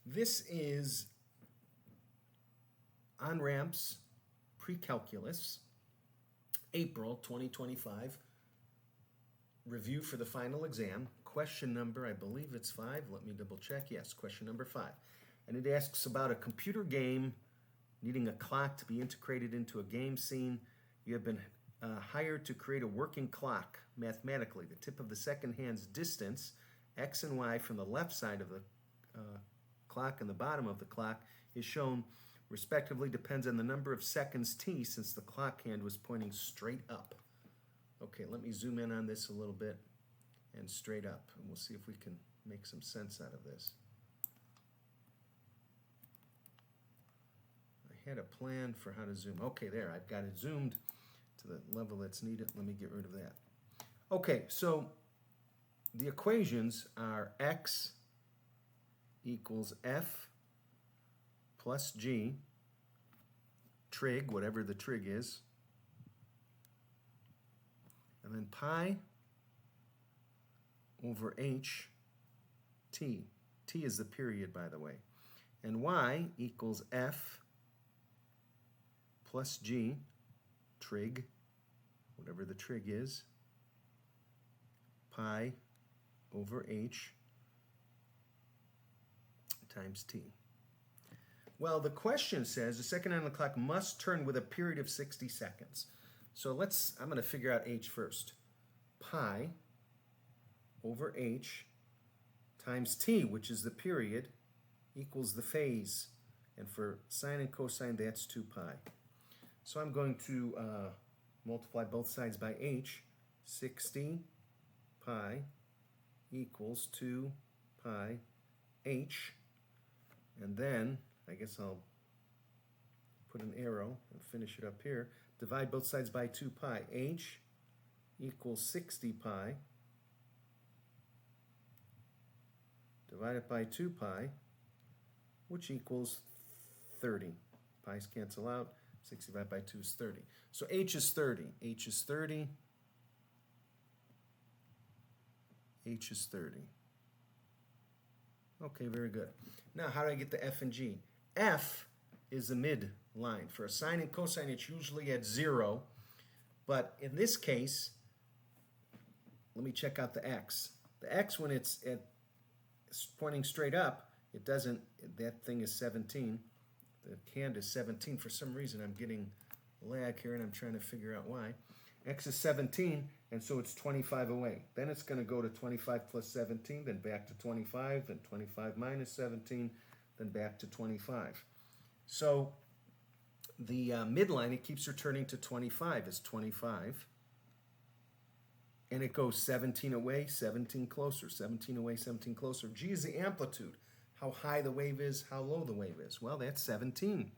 This is Onramps Pre-Calculus, April 2025, review for the final exam. Question number, I believe it's 5. Let me double check. Yes, question number 5. And it asks about a computer game needing a clock to be integrated into a game scene. You have been hired to create a working clock mathematically. The tip of the second hand's distance, x and y, from the left side of the clock and the bottom of the clock is shown respectively depends on the number of seconds t since the clock hand was pointing straight up. Okay, let me zoom in on this a little bit and straight up, and we'll see if we can make some sense out of this. I had a plan for how to zoom. Okay, there, I've got it zoomed to the level that's needed. Let me get rid of that. Okay, so the equations are x equals f plus g, trig, whatever the trig is, and then pi over h t. T is the period, by the way. And y equals f plus g, trig, whatever the trig is, pi over h times t. Well, the question says the second hand on the clock must turn with a period of 60 seconds. So I'm going to figure out h first. Pi over h times t, which is the period, equals the phase. And for sine and cosine, that's 2 pi. So I'm going to multiply both sides by h. 60 pi equals 2 pi h. And then I guess I'll put an arrow and finish it up here. Divide both sides by 2 pi. H equals 60 pi. Divide it by 2 pi, which equals 30. Pi's cancel out. 60 divided by 2 is 30. So h is 30. H is 30. H is 30. Okay, very good. Now, how do I get the f and g? F is the midline. For a sine and cosine, it's usually at 0. But in this case, let me check out the x. The x, when it's pointing straight up, it doesn't, that thing is 17. The hand is 17. For some reason, I'm getting lag here, and I'm trying to figure out why. X is 17, and so it's 25 away. Then it's going to go to 25 plus 17, then back to 25, then 25 minus 17, then back to 25. So the midline, it keeps returning to 25, is 25. And it goes 17 away, 17 closer, 17 away, 17 closer. G is the amplitude, how high the wave is, how low the wave is. Well, that's 17.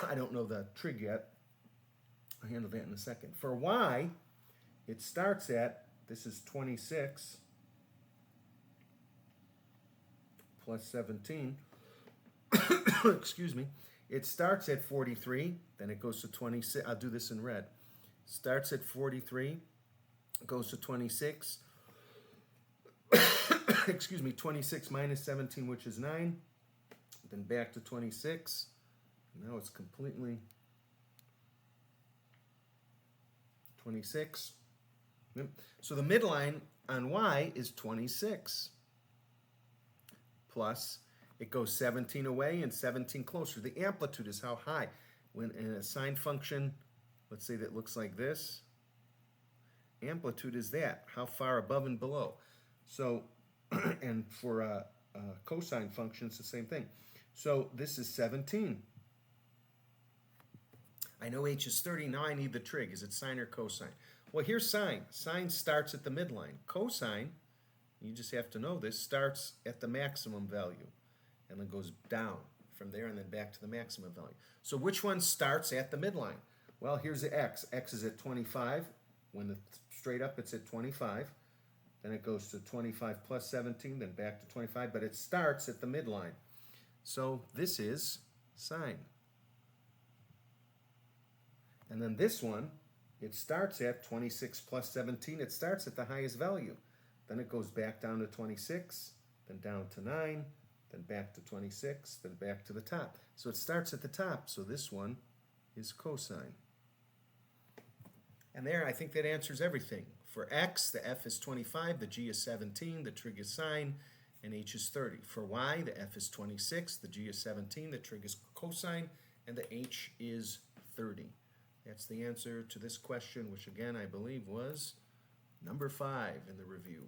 I don't know the trig yet. I'll handle that in a second. For y, it starts at, this is 26 plus 17. Excuse me. It starts at 43, then it goes to 26. I'll do this in red. Starts at 43, goes to 26. Excuse me, 26 minus 17, which is 9. Then back to 26. Now it's completely 26. Yep. So the midline on y is 26. Plus, it goes 17 away and 17 closer. The amplitude is how high. When in a sine function, let's say that looks like this, amplitude is that, how far above and below. So, and for a cosine function, it's the same thing. So this is 17. I know h is 30, now I need the trig. Is it sine or cosine? Well, here's sine. Sine starts at the midline. Cosine, you just have to know this, starts at the maximum value and then goes down from there and then back to the maximum value. So which one starts at the midline? Well, here's the x. X is at 25. When it's straight up, it's at 25. Then it goes to 25 plus 17, then back to 25, but it starts at the midline. So this is sine. And then this one, it starts at 26 plus 17. It starts at the highest value. Then it goes back down to 26, then down to 9, then back to 26, then back to the top. So it starts at the top, so this one is cosine. And there, I think that answers everything. For x, the f is 25, the g is 17, the trig is sine, and h is 30. For y, the f is 26, the g is 17, the trig is cosine, and the h is 30. That's the answer to this question, which again I believe was number 5 in the review.